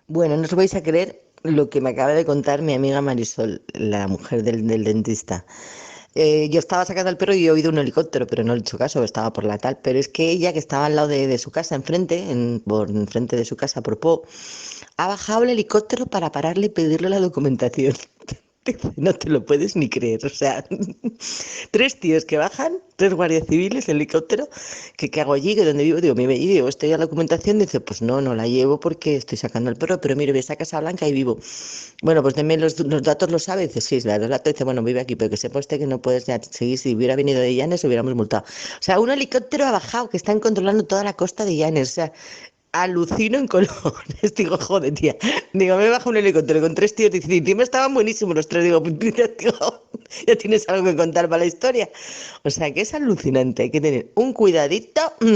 Bueno, no os vais a creer lo que me acaba de contar mi amiga Marisol, la mujer del dentista. Yo estaba sacando al perro y he oído un helicóptero, pero no le he hecho caso, estaba por la tal. Pero es que ella, que estaba al lado de su casa, enfrente, por enfrente de su casa, por Po, ha bajado el helicóptero para pararle y pedirle la documentación. No te lo puedes ni creer, o sea, tres tíos que bajan, tres guardias civiles, el helicóptero, que qué hago allí, que donde vivo, digo, mire, y digo, estoy a la documentación, dice, pues no, no la llevo porque estoy sacando el perro, pero mire, ves a Casa Blanca y vivo. Bueno, pues denme los datos, ¿lo sabe? Dice, sí, los datos, dice, bueno, vive aquí, pero que sepa usted que no puedes ya seguir, si hubiera venido de Llanes, hubiéramos multado. O sea, un helicóptero ha bajado, que están controlando toda la costa de Llanes, o sea, alucino en colores. Digo, joder, tía. Digo, me baja un helicóptero con tres tíos. Dice, y encima estaban buenísimos los tres. Digo, digo, ya tienes algo que contar para la historia. O sea, que es alucinante. Hay que tener un cuidadito.